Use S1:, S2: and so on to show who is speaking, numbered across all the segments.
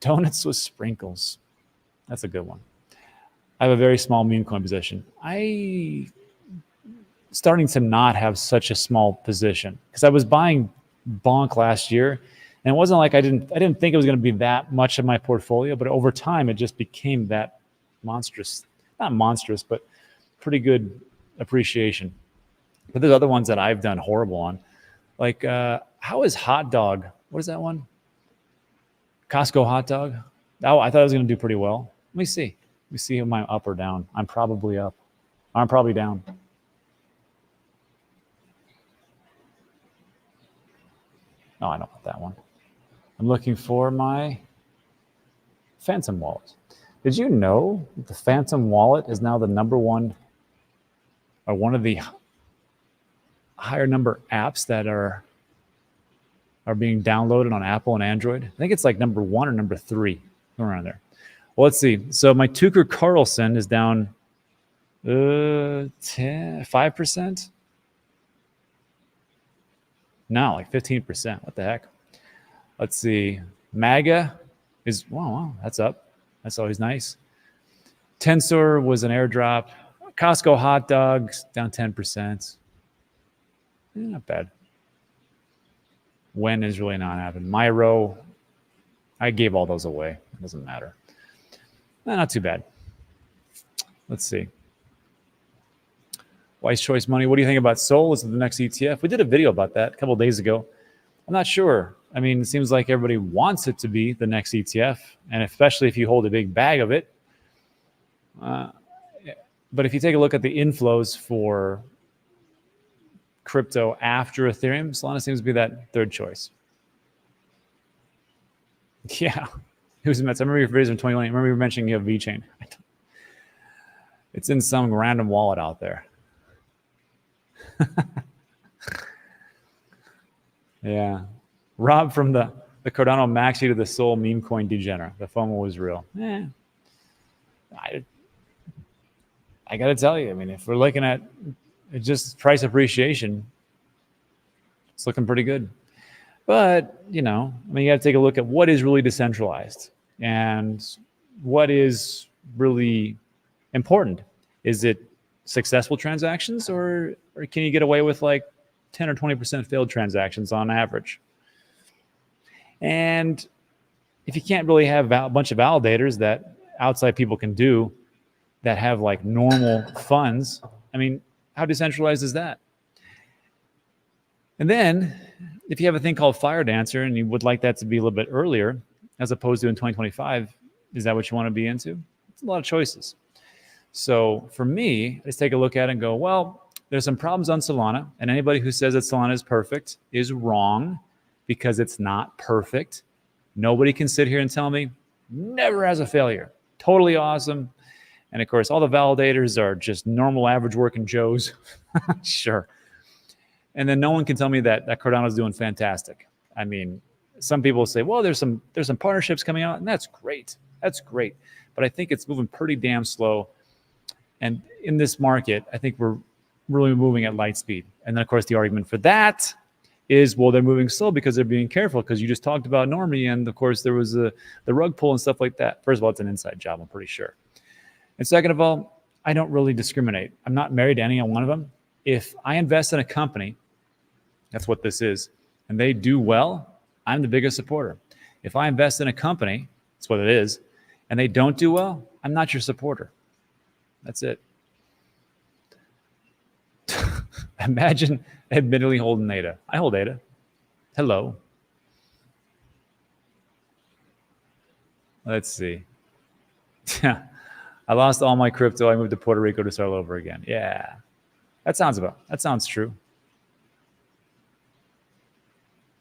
S1: Donuts with sprinkles. That's a good one. I have a very small meme coin position. Starting to not have such a small position because I was buying bonk last year, and it wasn't like I didn't think it was going to be that much of my portfolio, but over time it just became that monstrous, not monstrous, but pretty good appreciation. But there's other ones that I've done horrible on. Like, how is hot dog? What is that one? Costco hot dog. Oh, I thought I was going to do pretty well. Let me see. Let me see if I'm up or down. I'm probably up. I'm probably down. No, I don't want that one. I'm looking for my Phantom wallet. Did you know the Phantom wallet is now the #1 or one of the higher number apps that are being downloaded on Apple and Android? I think it's like #1 or #3, around there. Well, let's see. So my Tucker Carlson is down 5%. No, like 15%. What the heck? Let's see. MAGA is, wow, that's up. That's always nice. Tensor was an airdrop. Costco hot dogs down 10%. Not bad. When is really not happening. Myro, I gave all those away. It doesn't matter. Not too bad. Let's see. Wise Choice Money. What do you think about Sol as the next ETF? We did a video about that a couple of days ago. I'm not sure. I mean, it seems like everybody wants it to be the next ETF, and especially if you hold a big bag of it. But if you take a look at the inflows for crypto after Ethereum, Solana seems to be that third choice. Yeah. Who's Mets? I remember your videos in 2020. I remember you were mentioning you have VeChain. It's in some random wallet out there. Yeah. Rob from the Cardano maxi to the Sol meme coin degenerate. The FOMO was real. I got to tell you, I mean, if we're looking at just price appreciation, it's looking pretty good. But, you know, I mean, you got to take a look at what is really decentralized and what is really important. Is it successful transactions, or can you get away with like 10 or 20% failed transactions on average? And if you can't really have a bunch of validators that outside people can do that have like normal funds, I mean, how decentralized is that? And then if you have a thing called Fire Dancer and you would like that to be a little bit earlier as opposed to in 2025, is that what you want to be into? It's a lot of choices. So for me, let's take a look at it and go, well, there's some problems on Solana, and anybody who says that Solana is perfect is wrong because it's not perfect. Nobody can sit here and tell me never has a failure. Totally awesome. And of course, all the validators are just normal average working Joes. Sure. And then no one can tell me that Cardano is doing fantastic. I mean, some people say, well, there's some partnerships coming out, and that's great. That's great. But I think it's moving pretty damn slow. And in this market, I think we're really moving at light speed. And then, of course, the argument for that is, well, they're moving slow because they're being careful, because you just talked about Normie, and of course, there was the rug pull and stuff like that. First of all, it's an inside job, I'm pretty sure. And second of all, I don't really discriminate. I'm not married to any one of them. If I invest in a company, that's what this is, and they do well, I'm the biggest supporter. If I invest in a company, that's what it is, and they don't do well, I'm not your supporter. That's it. Imagine admittedly holding ADA. I hold ADA. Hello. Let's see. I lost all my crypto. I moved to Puerto Rico to start all over again. Yeah. That sounds true.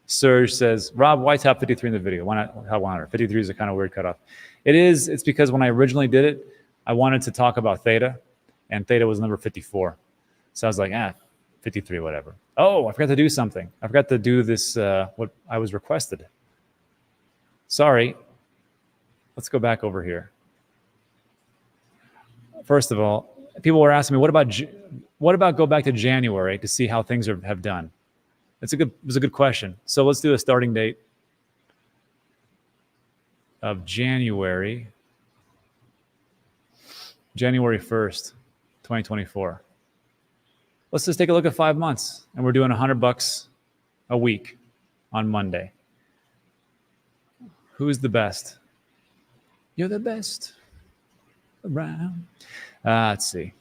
S1: Serge says, Rob, why top 53 in the video? Why not top 100? 53 is a kind of weird cutoff. It's because when I originally did it, I wanted to talk about Theta, and Theta was number 54. So I was like, 53, whatever. Oh, I forgot to do something. I forgot to do this, what I was requested. Sorry. Let's go back over here. First of all, people were asking me, what about go back to January to see how things have done? It was a good question. So let's do a starting date. of January 1st, 2024. Let's just take a look at 5 months, and we're doing $100 a week on Monday. Who's the best? You're the best around. Let's see.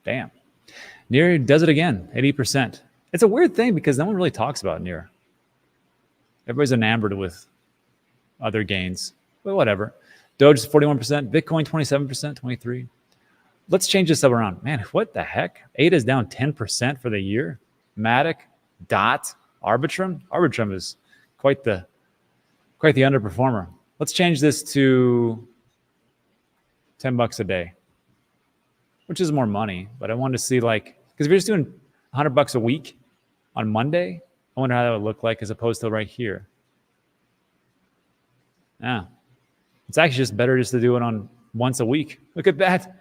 S1: Damn. Near does it again, 80%. It's a weird thing because no one really talks about Near. Everybody's enamored with other gains, but whatever. Doge is 41%, Bitcoin 27%, 23%. Let's change this up around. Man, what the heck? ADA is down 10% for the year. Matic, DOT, Arbitrum. Arbitrum is quite the underperformer. Let's change this to $10 a day, which is more money. But I wanted to see, like, because if you're just doing $100 a week on Monday, I wonder how that would look like as opposed to right here. Yeah, it's actually just better just to do it on once a week. Look at that.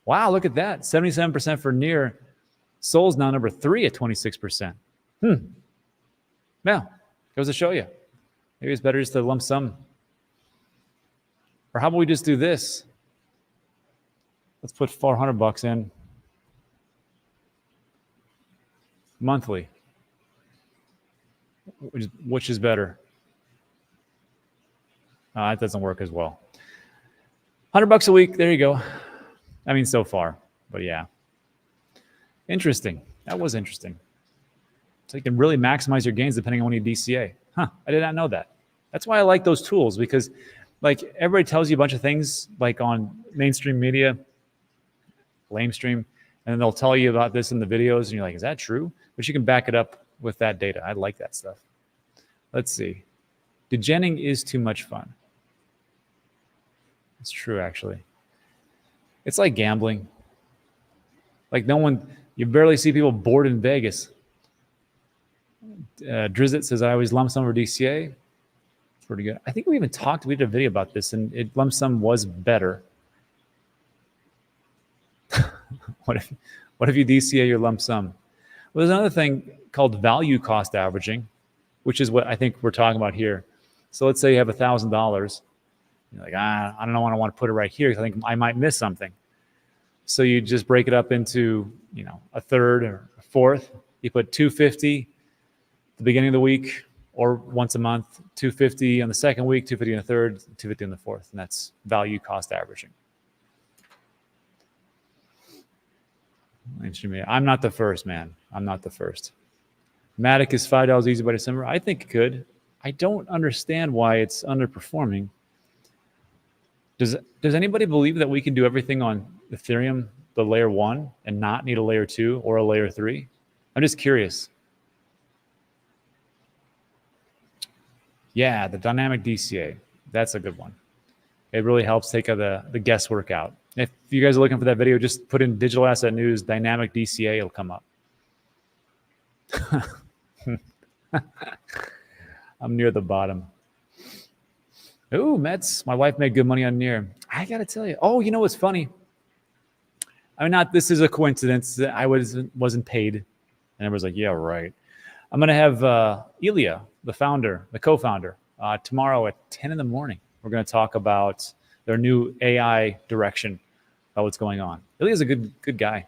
S1: Wow, look at that. 77% for Near. Sol's now number 3 at 26%. Now, goes to show you. Maybe it's better just to lump sum. Or how about we just do this? Let's put $400 in monthly. Which is better? That doesn't work as well. $100 a week. There you go. I mean, so far, but yeah. Interesting. That was interesting. So you can really maximize your gains depending on when you DCA. Huh, I did not know that. That's why I like those tools, because like everybody tells you a bunch of things like on mainstream media, lamestream, and then they'll tell you about this in the videos and you're like, is that true? But you can back it up with that data. I like that stuff. Let's see. Degenning is too much fun. It's true, actually. It's like gambling. Like you barely see people bored in Vegas. Drizzt says, I always lump sum over DCA. It's pretty good. I think we did a video about this, and lump sum was better. What if you DCA your lump sum? Well, there's another thing called value cost averaging, which is what I think we're talking about here. So let's say you have $1,000. You're like, I don't know, I don't want to put it right here because I think I might miss something. So you just break it up into, a third or a fourth. You put $250 at the beginning of the week or once a month, $250 on the second week, $250 in the third, $250 in the fourth. And that's value cost averaging. I'm not the first, man. I'm not the first. Matic is $5 easy by December. I think it could. I don't understand why it's underperforming. Does anybody believe that we can do everything on Ethereum, the layer 1, and not need a layer 2 or a layer 3? I'm just curious. Yeah, the dynamic DCA. That's a good one. It really helps take the guesswork out. If you guys are looking for that video, just put in Digital Asset News, dynamic DCA, it'll come up. I'm near the bottom. Ooh, Mets. My wife made good money on Near. I got to tell you. Oh, you know what's funny? I mean, this is a coincidence. I wasn't paid. And everyone's like, yeah, right. I'm going to have Ilya, the co-founder, tomorrow at 10 in the morning. We're going to talk about their new AI direction, about what's going on. Ilya's a good guy.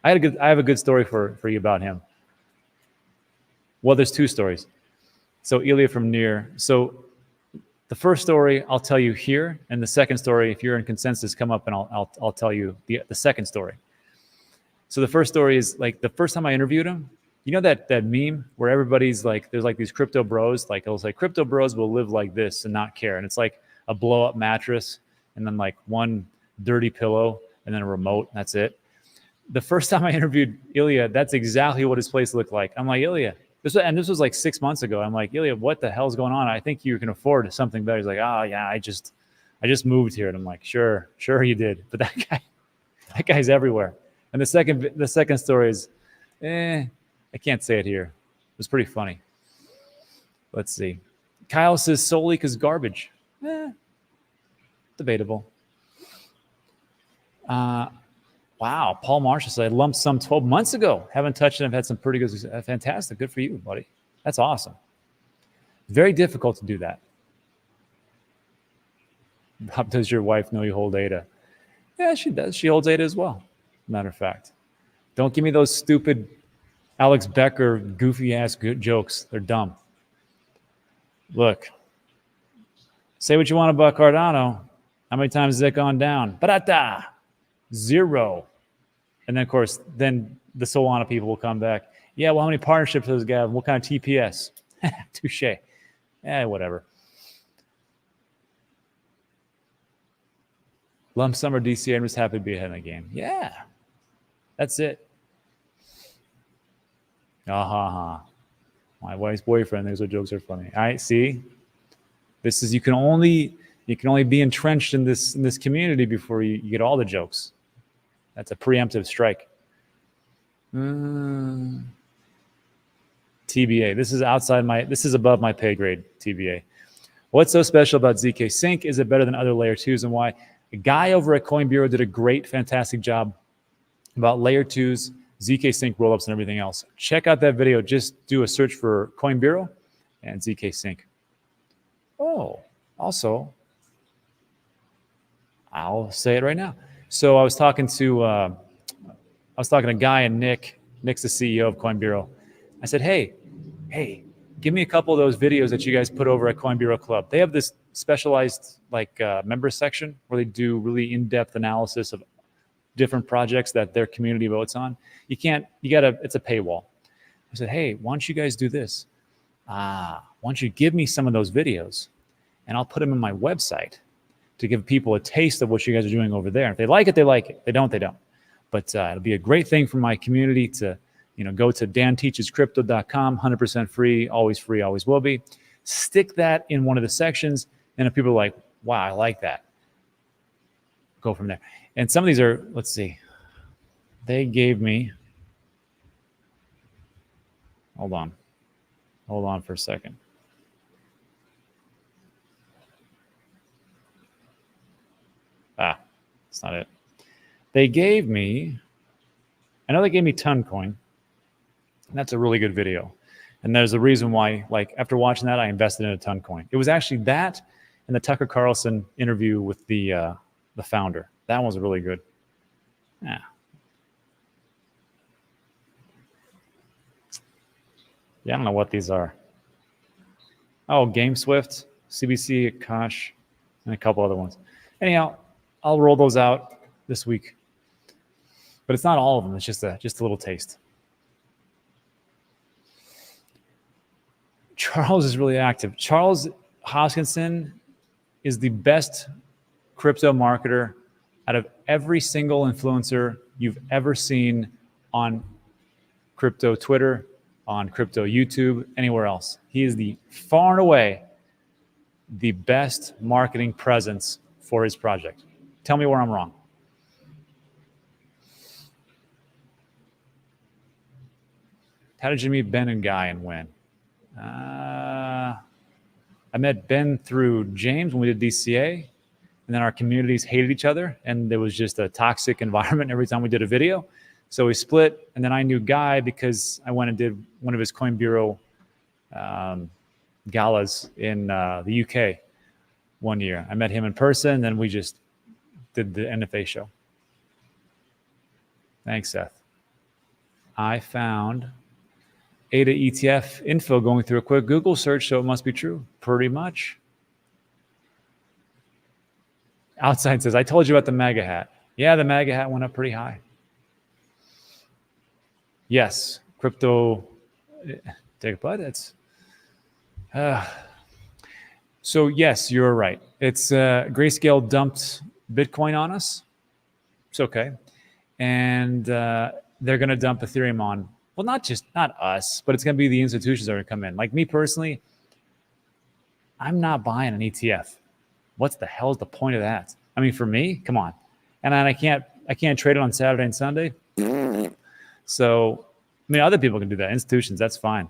S1: I have a good story for you about him. Well, there's 2 stories. So Ilya from Near. So the first story I'll tell you here, and the second story, if you're in consensus, come up and I'll tell you the second story. So the first story is like the first time I interviewed him. You know that meme where everybody's like, there's like these crypto bros, like it'll say crypto bros will live like this and not care, and it's like a blow up mattress and then like one dirty pillow and then a remote. And that's it. The first time I interviewed Ilya, that's exactly what his place looked like. I'm like, Ilya. This was like 6 months ago. I'm like, Ilya, what the hell's going on? I think you can afford something better. He's like, oh yeah, I just moved here. And I'm like, sure you did. But that guy's everywhere. And the second story is, I can't say it here. It was pretty funny. Let's see. Kyle says Solik is garbage. Debatable. Wow, Paul Marshall said, I lumped sum 12 months ago. Haven't touched it. I've had some pretty good, fantastic. Good for you, buddy. That's awesome. Very difficult to do that. Does your wife know you hold ADA? Yeah, she does. She holds ADA as well. Matter of fact. Don't give me those stupid Alex Becker goofy ass jokes. They're dumb. Look, say what you want about Cardano. How many times has it gone down? Barata, 0. And then, of course, then the Solana people will come back. Yeah, well, how many partnerships does it have? What kind of TPS? Touche. Whatever. Lump sum or DCA, I'm just happy to be ahead in the game. Yeah, that's it. My wife's boyfriend thinks our jokes are funny. All right, see, this is you can only be entrenched in this community before you get all the jokes. That's a preemptive strike. TBA. This is above my pay grade. TBA. What's so special about ZK Sync? Is it better than other layer 2s, and why? A guy over at Coin Bureau did a great, fantastic job about layer 2s, ZK Sync rollups, and everything else. Check out that video. Just do a search for Coin Bureau and ZK Sync. Oh, also, I'll say it right now. So I was talking to Guy and Nick. Nick's the CEO of Coin Bureau. I said, hey, give me a couple of those videos that you guys put over at Coin Bureau Club. They have this specialized member section where they do really in-depth analysis of different projects that their community votes on. It's a paywall. I said, hey, why don't you guys do this? Why don't you give me some of those videos and I'll put them in my website to give people a taste of what you guys are doing over there. If they like it, they like it. They don't, they don't. But it'll be a great thing for my community to, go to danteachescrypto.com, 100% free, always will be. Stick that in one of the sections. And if people are like, wow, I like that, go from there. And some of these are, let's see, they gave me, hold on for a second. That's not it. They gave me, I know they gave me Toncoin, and that's a really good video. And there's a reason why, after watching that, I invested in a Toncoin. It was actually that and the Tucker Carlson interview with the founder. That one was really good. Yeah, I don't know what these are. Oh, GameSwift, CBC, Akash, and a couple other ones. Anyhow, I'll roll those out this week. But it's not all of them. It's just a little taste. Charles is really active. Charles Hoskinson is the best crypto marketer out of every single influencer you've ever seen on crypto Twitter, on crypto YouTube, anywhere else. He is far and away the best marketing presence for his project. Tell me where I'm wrong. How did you meet Ben and Guy and when? I met Ben through James when we did DCA, and then our communities hated each other, and there was just a toxic environment every time we did a video. So we split, and then I knew Guy because I went and did one of his Coin Bureau galas in the UK one year. I met him in person, and then we just did the NFA show. Thanks, Seth. I found ADA ETF info going through a quick Google search, so it must be true. Pretty much. Outside says, I told you about the MAGA hat. Yeah, the MAGA hat went up pretty high. Yes, crypto, take a bite. It's so yes, you're right. It's Grayscale dumped Bitcoin on us. It's okay, and they're going to dump Ethereum on. Well, not us, but it's going to be the institutions that are going to come in. Like me personally, I'm not buying an ETF. What's the hell is the point of that? I mean, for me, come on, and I can't trade it on Saturday and Sunday. So, I mean, other people can do that. Institutions, that's fine.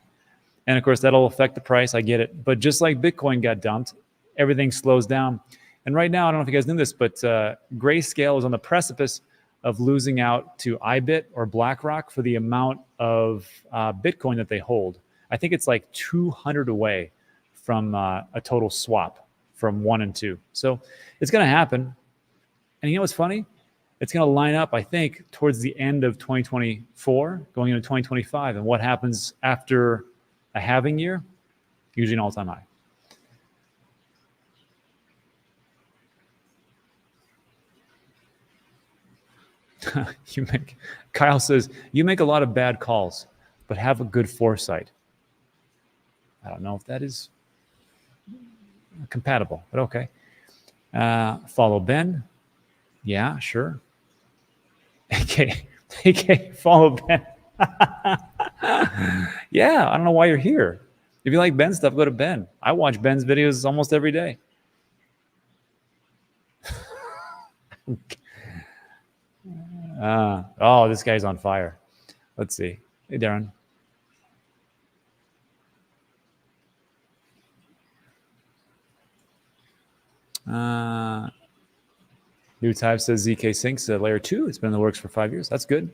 S1: And of course, that'll affect the price. I get it. But just like Bitcoin got dumped, everything slows down. And right now, I don't know if you guys knew this, but Grayscale is on the precipice of losing out to IBIT or BlackRock for the amount of Bitcoin that they hold. I think it's like 200 away from a total swap from 1 and 2. So it's going to happen. And you know what's funny? It's going to line up, I think, towards the end of 2024, going into 2025. And what happens after a halving year? Usually an all-time high. Kyle says, you make a lot of bad calls, but have a good foresight. I don't know if that is compatible, but okay. Follow Ben. Yeah, sure. AK, follow Ben. Yeah, I don't know why you're here. If you like Ben's stuff, go to Ben. I watch Ben's videos almost every day. Oh, this guy's on fire. Let's see. Hey, Darren. New Type says ZK Syncs at layer 2. It's been in the works for 5 years. That's good.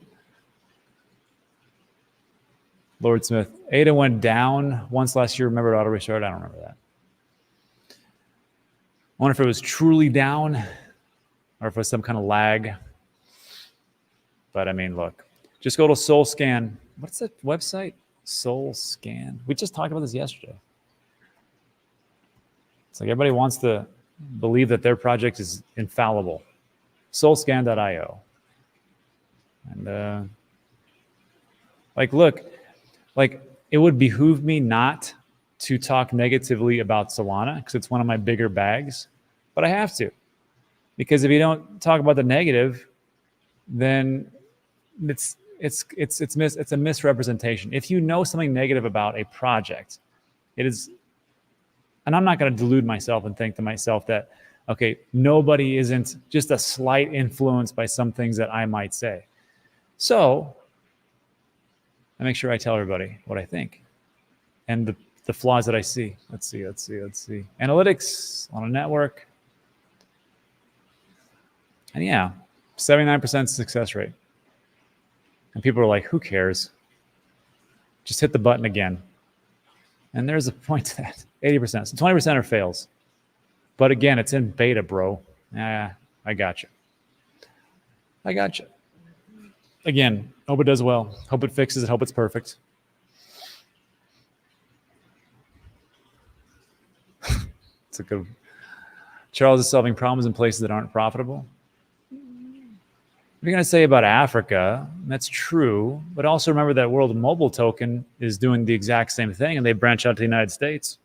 S1: Lord Smith. ADA went down once last year. Remember auto restart? I don't remember that. I wonder if it was truly down or if it was some kind of lag. But I mean, look, just go to SoulScan. What's that website? SoulScan. We just talked about this yesterday. It's like everybody wants to believe that their project is infallible. SoulScan.io. And like, look, like it would behoove me not to talk negatively about Solana because it's one of my bigger bags, but I have to. Because if you don't talk about the negative, then it's a misrepresentation. If you know something negative about a project, it is, and I'm not going to delude myself and think to myself that, okay, nobody isn't just a slight influence by some things that I might say. So I make sure I tell everybody what I think and the flaws that I see. Let's see. Analytics on a network. And yeah, 79% success rate. And people are like, who cares? Just hit the button again. And there's a point to that. 80%. So 20% are fails. But again, it's in beta, bro. I got you. Again, hope it does well. Hope it fixes it. Hope it's perfect. It's a good. Charles is solving problems in places that aren't profitable. What you're going to say about Africa, that's true. But also remember that World Mobile Token is doing the exact same thing, and they branch out to the United States.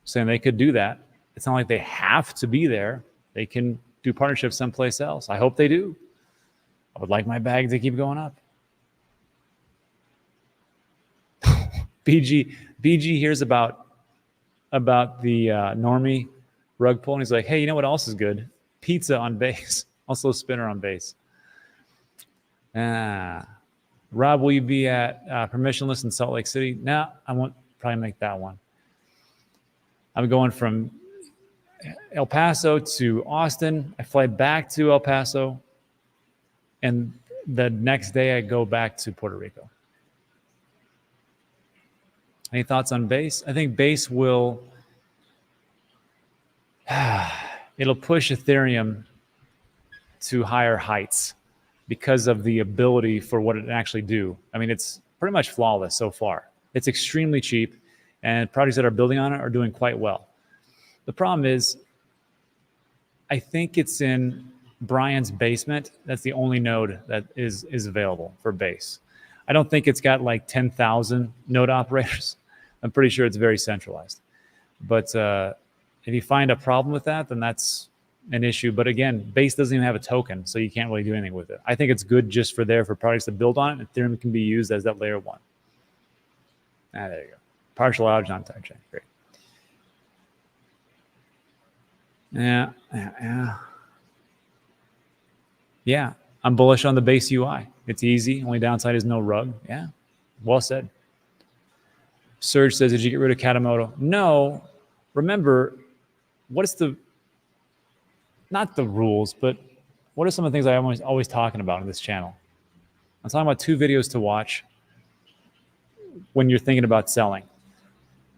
S1: Saying they could do that. It's not like they have to be there. They can do partnerships someplace else. I hope they do. I would like my bag to keep going up. BG hears about the Normie rug pull, and he's like, hey, you know what else is good? Pizza on Base. Also spinner on Base. Rob, will you be at permissionless in Salt Lake City? No, I won't probably make that one. I'm going from El Paso to Austin. I fly back to El Paso. And the next day I go back to Puerto Rico. Any thoughts on Base? I think Base will, it'll push Ethereum to higher heights because of the ability for what it can actually do. I mean, it's pretty much flawless so far. It's extremely cheap, and projects that are building on it are doing quite well. The problem is, I think it's in Brian's basement. That's the only node that is available for Base. I don't think it's got like 10,000 node operators. I'm pretty sure it's very centralized. But if you find a problem with that, then that's an issue. But again, Base doesn't even have a token, so you can't really do anything with it. I think it's good just for projects to build on it. Ethereum can be used as that layer 1. There you go. Partial outage on TANGEM. Great. Yeah, I'm bullish on the Base UI. It's easy. Only downside is no rug. Yeah, well said. Serge says, did you get rid of Katamoto? No. Remember, what is not the rules, but what are some of the things I'm always talking about on this channel? I'm talking about 2 videos to watch when you're thinking about selling.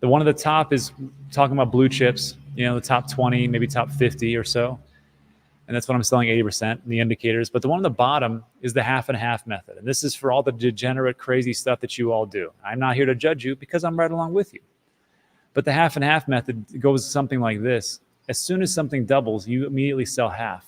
S1: The one at the top is talking about blue chips, you know, the top 20, maybe top 50 or so. And that's what I'm selling 80% in the indicators. But the one on the bottom is the half and half method. And this is for all the degenerate, crazy stuff that you all do. I'm not here to judge you because I'm right along with you. But the half and half method goes something like this. As soon as something doubles, you immediately sell half.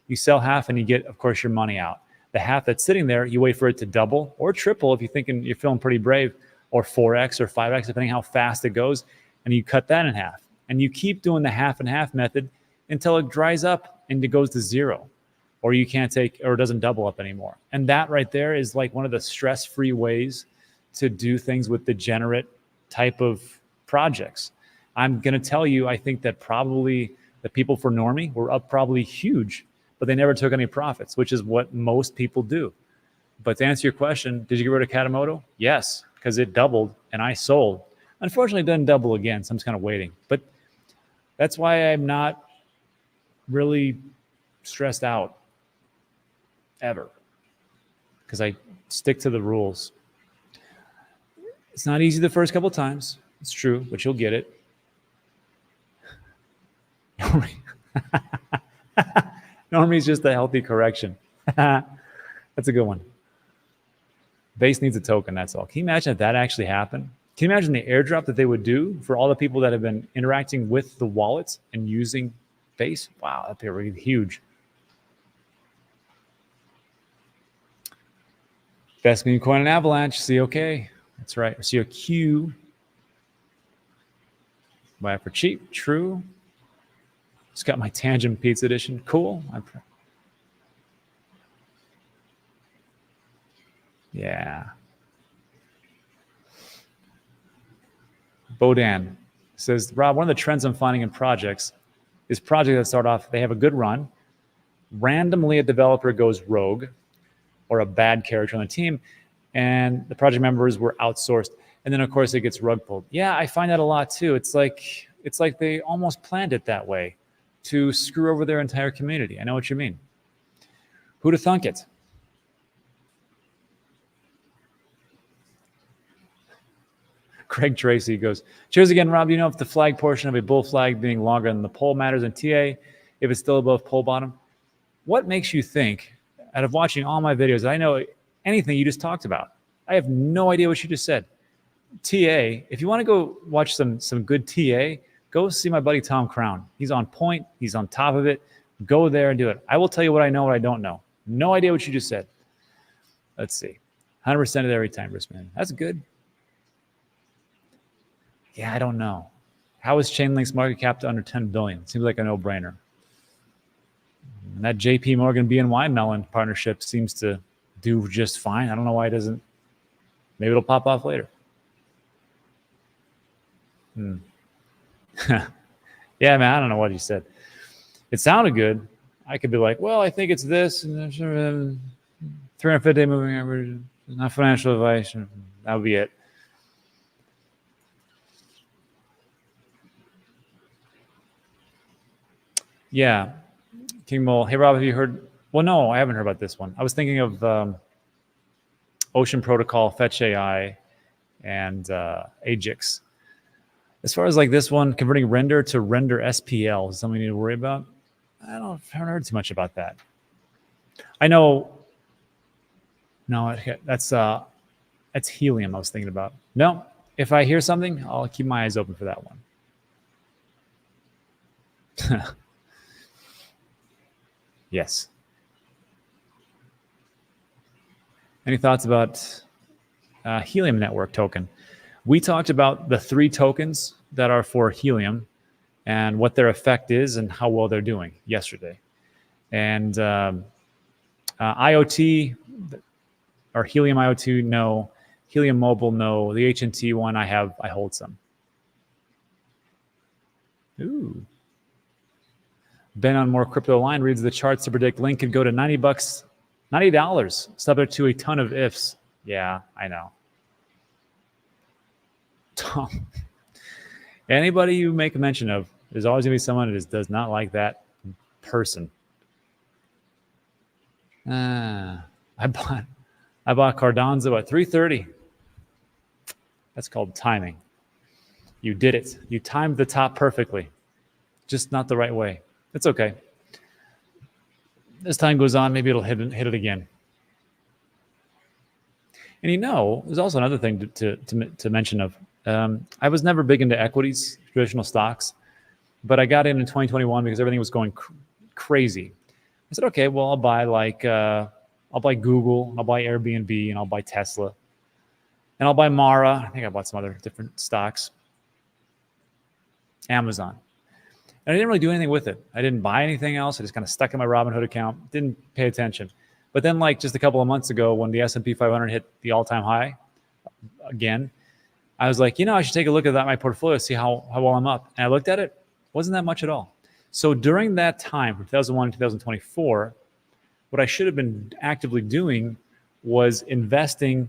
S1: You sell half and you get, of course, your money out. The half that's sitting there, you wait for it to double or triple if you're thinking you're feeling pretty brave, or 4x or 5x, depending how fast it goes, and you cut that in half. And you keep doing the half and half method until it dries up and it goes to zero, or you can't take, or it doesn't double up anymore. And that right there is like one of the stress-free ways to do things with degenerate type of projects. I'm going to tell you, I think that probably the people for Normie were up probably huge, but they never took any profits, which is what most people do. But to answer your question, did you get rid of Katamoto? Yes, because it doubled and I sold. Unfortunately, it doesn't double again, so I'm just kind of waiting. But that's why I'm not really stressed out ever, because I stick to the rules. It's not easy the first couple of times. It's true, but you'll get it. Normie's just a healthy correction. That's a good one. Base needs a token, that's all. Can you imagine if that actually happened? Can you imagine the airdrop that they would do for all the people that have been interacting with the wallets and using Base? Wow, that'd be really huge. Best meme coin in Avalanche, COK. That's right, or COQ. Buy it for cheap, true. Just got my TANGEM Pizza Edition, cool. Yeah. Bodan says, Rob, one of the trends I'm finding in projects is projects that start off, they have a good run. Randomly, a developer goes rogue or a bad character on the team, and the project members were outsourced. And then, of course, it gets rug pulled. Yeah, I find that a lot, too. It's like they almost planned it that way to screw over their entire community. I know what you mean. Who'da thunk it? Craig Tracy goes, cheers again, Rob. Do you know if the flag portion of a bull flag being longer than the pole matters in TA, if it's still above pole bottom? What makes you think, out of watching all my videos, that I know anything you just talked about? I have no idea what you just said. TA, if you want to go watch some good TA, go see my buddy Tom Crown. He's on point. He's on top of it. Go there and do it. I will tell you what I know, what I don't know. No idea what you just said. Let's see. 100% of every time, man. That's good. Yeah, I don't know. How is Chainlink's market cap to under 10 billion? Seems like a no-brainer. And that JP Morgan BNY Mellon partnership seems to do just fine. I don't know why it doesn't. Maybe it'll pop off later. Yeah, man, I don't know what he said. It sounded good. I could be like, well, I think it's this, and 350-day moving average, not financial advice. That would be it. Yeah. King Mole. Hey, Rob, have you heard? Well, no, I haven't heard about this one. I was thinking of Ocean Protocol, Fetch AI, and Ajax. As far as like this one, converting render to render SPL is something you need to worry about. I haven't heard too much about that. I know. No, that's helium I was thinking about. No, if I hear something, I'll keep my eyes open for that one. Yes. Any thoughts about Helium Network token? We talked about the 3 tokens that are for Helium and what their effect is and how well they're doing yesterday. And IoT, or Helium IoT, no. Helium Mobile, no. The HNT one, I hold some. Ooh. Ben on More Crypto Line reads the charts to predict Link could go to $90, subject to a ton of ifs. Yeah, I know. Tom, anybody you make a mention of, there's always going to be someone that does not like that person. I bought Cardano at 330. That's called timing. You did it. You timed the top perfectly, just not the right way. It's okay. As time goes on, maybe it'll hit it again. And you know, there's also another thing to mention of. I was never big into equities, traditional stocks, but I got in 2021 because everything was going crazy. I said, okay, well, I'll buy Google, I'll buy Airbnb, and I'll buy Tesla, and I'll buy Mara. I think I bought some other different stocks. Amazon. And I didn't really do anything with it. I didn't buy anything else. I just kind of stuck in my Robinhood account, didn't pay attention. But then like just a couple of months ago when the S&P 500 hit the all-time high again, I was like, you know, I should take a look at my portfolio, see how well I'm up. And I looked at it, wasn't that much at all. So during that time, from 2001 to 2024, what I should have been actively doing was investing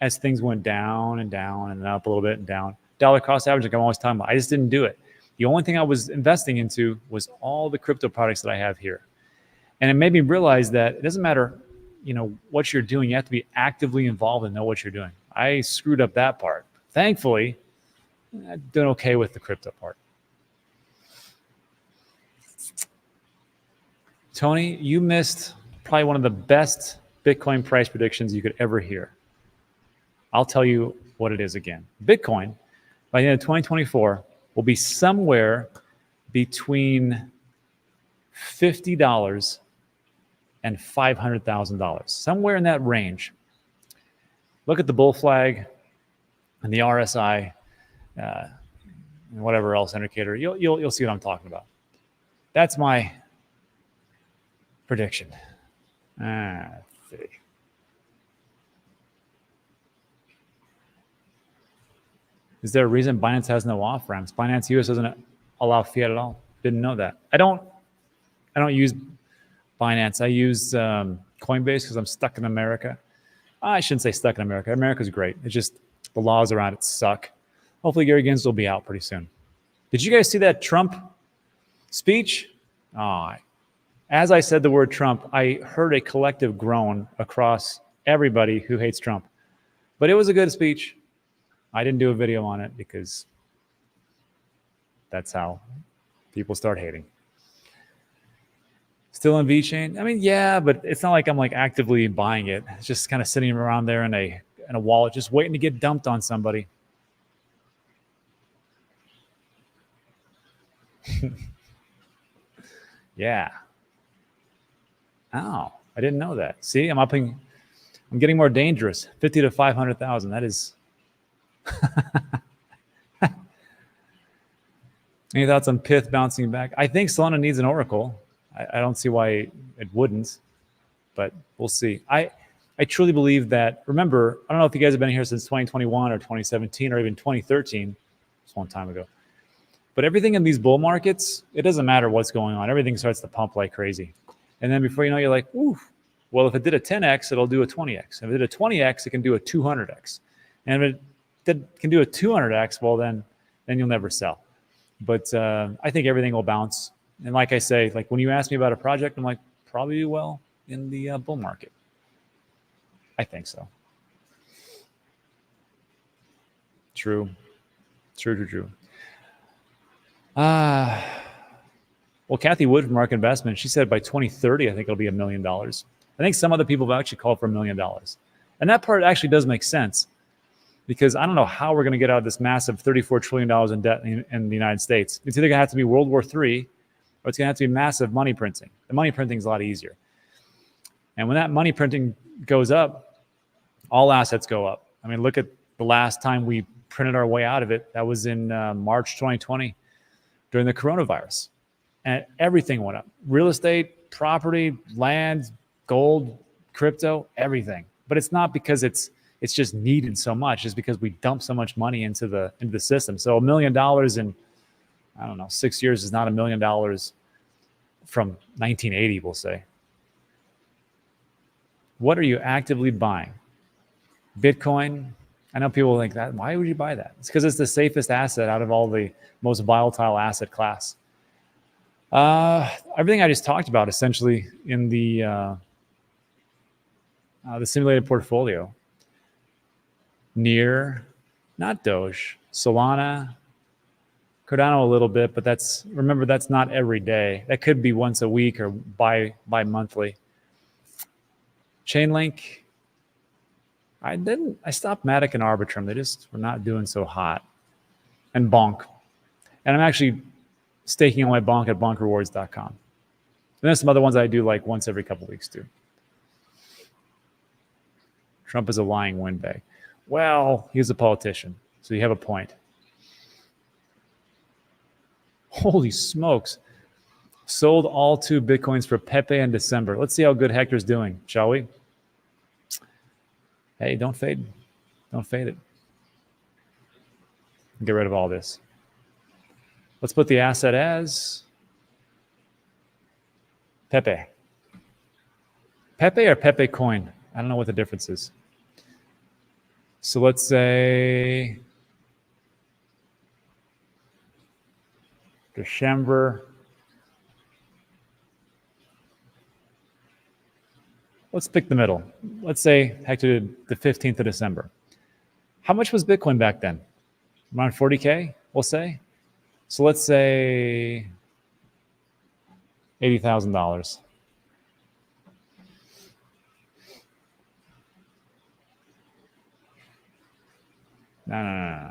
S1: as things went down and down and up a little bit and down. Dollar cost average, like I'm always talking about. I just didn't do it. The only thing I was investing into was all the crypto products that I have here. And it made me realize that it doesn't matter, you know, what you're doing. You have to be actively involved and know what you're doing. I screwed up that part. Thankfully, I'm doing okay with the crypto part. Tony, you missed probably one of the best Bitcoin price predictions you could ever hear. I'll tell you what it is again. Bitcoin, by the end of 2024, will be somewhere between $50 and $500,000, somewhere in that range. Look at the bull flag and the RSI, and whatever else indicator. You'll see what I'm talking about. That's my prediction. Let's see. Is there a reason Binance has no off ramps? Binance US doesn't allow fiat at all. Didn't know that. I don't use Binance. I use Coinbase because I'm stuck in America. I shouldn't say stuck in America. America's great. It's just the laws around it suck. Hopefully Gary Gensler will be out pretty soon. Did you guys see that Trump speech? As I said the word Trump, I heard a collective groan across everybody who hates Trump. But it was a good speech. I didn't do a video on it because that's how people start hating. Still in VeChain? I mean, yeah, but it's not like I'm like actively buying it. It's just kind of sitting around there in a wallet, just waiting to get dumped on somebody. Yeah. Oh, I didn't know that. See, I'm getting more dangerous. 50 to 500,000. That is. Any thoughts on Pyth bouncing back? I think Solana needs an oracle. I don't see why it wouldn't, but we'll see. I truly believe that. Remember, I don't know if you guys have been here since 2021 or 2017 or even 2013. It's a long time ago. But everything in these bull markets, it doesn't matter what's going on. Everything starts to pump like crazy. And then before you know, you're like, ooh, well, if it did a 10x, it'll do a 20x. If it did a 20x, it can do a 200x. And if it can do a 200x, well, then you'll never sell. But I think everything will bounce. And like I say, like when you ask me about a project, I'm like, probably do well in the bull market. I think so. True. Well, Kathy Wood from Mark Investment, she said by 2030, I think it'll be $1 million. I think some other people have actually called for $1 million. And that part actually does make sense because I don't know how we're going to get out of this massive $34 trillion in debt in the United States. It's either going to have to be World War III or it's going to have to be massive money printing. The money printing is a lot easier. And when that money printing goes up, all assets go up. I mean, look at the last time we printed our way out of it. That was in March 2020 during the coronavirus. And everything went up. Real estate, property, land, gold, crypto, everything. But it's not because it's just needed so much. It's because we dump so much money into the system. So $1 million in, I don't know, 6 years is not $1 million from 1980, we'll say. What are you actively buying? Bitcoin? I know people think that. Why would you buy that? It's because it's the safest asset out of all the most volatile asset class. Everything I just talked about essentially in the simulated portfolio. Near, not Doge, Solana, Cardano a little bit, but remember, that's not every day. That could be once a week or bi-monthly. Chainlink, I stopped Matic and Arbitrum. They just were not doing so hot. And Bonk. And I'm actually staking on my Bonk at bonkrewards.com. And there's some other ones I do like once every couple of weeks too. Trump is a lying windbag. Well, he's a politician, so you have a point. Holy smokes. Sold all 2 Bitcoins for Pepe in December. Let's see how good Hector's doing, shall we? Hey, don't fade. Don't fade it. Get rid of all this. Let's put the asset as Pepe. Pepe or Pepe coin? I don't know what the difference is. So let's say December. Let's pick the middle. Let's say Hector did the 15th of December. How much was Bitcoin back then? Around 40K, we'll say. So let's say $80,000. No.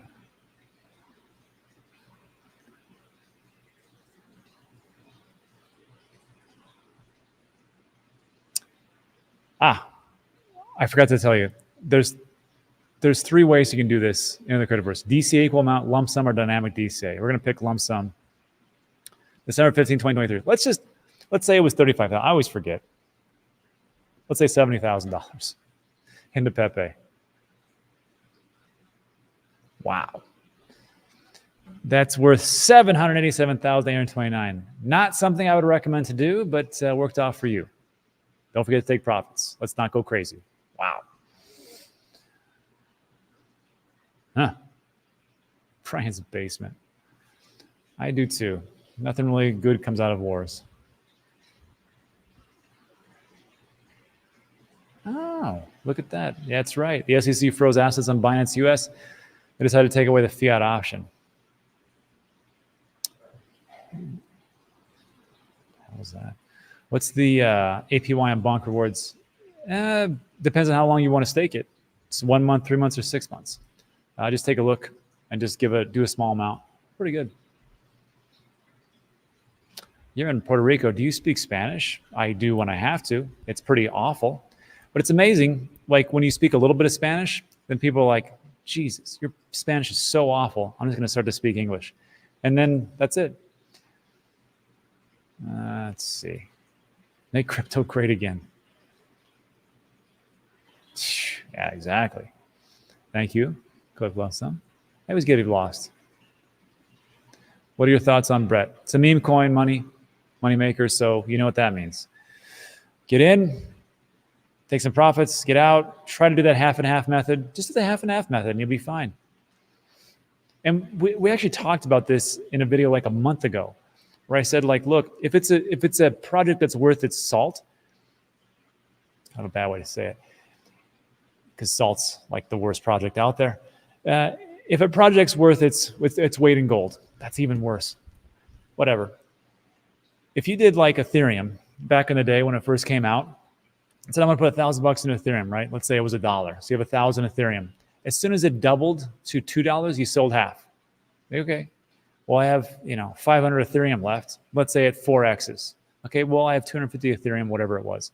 S1: I forgot to tell you. There's 3 ways you can do this in the Cryptoverse. DCA equal amount, lump sum, or dynamic DCA. We're going to pick lump sum. December 15, 2023. Let's say it was $35,000. I always forget. Let's say $70,000 into Pepe. Wow. That's worth $787,829. Not something I would recommend to do, but worked out for you. Don't forget to take profits. Let's not go crazy. Wow. Brian's basement. I do too. Nothing really good comes out of wars. Oh, look at that. Yeah, that's right. The SEC froze assets on Binance US. They decided to take away the fiat option. How was that? What's the APY on Bonk Rewards? Depends on how long you want to stake it. It's 1 month, 3 months, or 6 months. Just take a look and just do a small amount. Pretty good. You're in Puerto Rico. Do you speak Spanish? I do when I have to. It's pretty awful. But it's amazing. Like when you speak a little bit of Spanish, then people are like, Jesus, your Spanish is so awful. I'm just going to start to speak English. And then that's it. Let's see. Make crypto great again. Yeah, exactly. Thank you. Cliff lost some. I always get it lost. What are your thoughts on Brett? It's a meme coin, money maker, so you know what that means. Get in, take some profits, get out, try to do that half and half method. Just do the half and half method and you'll be fine. And we actually talked about this in a video like a month ago, where I said, like, look, if it's a project that's worth its salt, I have a bad way to say it, because salt's like the worst project out there. If a project's worth its weight in gold, that's even worse. Whatever. If you did like Ethereum back in the day when it first came out, and said I'm going to put $1,000 into Ethereum, right? Let's say it was $1. So you have 1,000 Ethereum. As soon as it doubled to $2, you sold half. Okay. Well, I have 500 Ethereum left. Let's say at 4x's. Okay. Well, I have 250 Ethereum, whatever it was.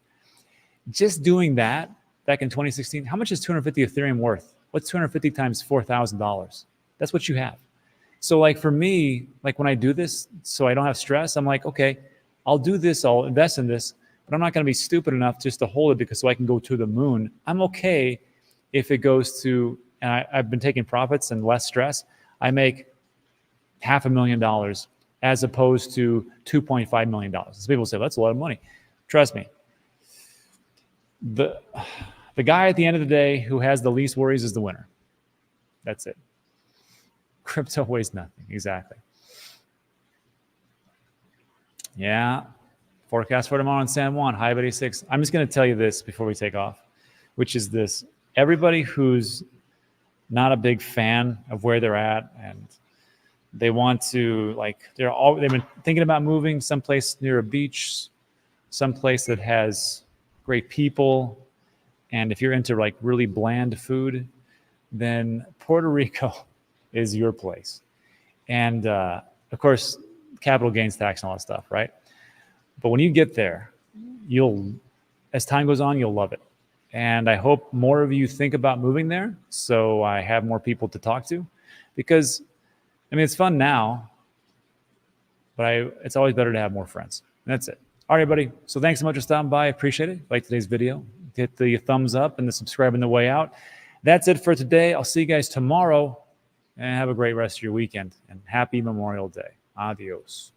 S1: Just doing that back in 2016, how much is 250 Ethereum worth? What's 250 times $4,000? That's what you have. So like for me, like when I do this, so I don't have stress, I'm like, okay, I'll do this, I'll invest in this, but I'm not going to be stupid enough just to hold it because so I can go to the moon. I'm okay if it goes to, and I've been taking profits and less stress. I make $500,000 as opposed to $2.5 million. So people say, that's a lot of money. Trust me. The guy at the end of the day who has the least worries is the winner. That's it. Crypto weighs nothing. Exactly. Yeah. Forecast for tomorrow in San Juan, high of 86. I'm just going to tell you this before we take off, which is this. Everybody who's not a big fan of where they're at and They want to, like, they've been thinking about moving someplace near a beach, someplace that has great people. And if you're into like really bland food, then Puerto Rico is your place. And of course, capital gains tax and all that stuff, right? But when you get there, as time goes on, you'll love it. And I hope more of you think about moving there so I have more people to talk to. Because, I mean, it's fun now, but it's always better to have more friends. And that's it. All right, buddy. So thanks so much for stopping by. I appreciate it. If you like today's video, hit the thumbs up and the subscribe on the way out. That's it for today. I'll see you guys tomorrow, and have a great rest of your weekend. And happy Memorial Day. Adios.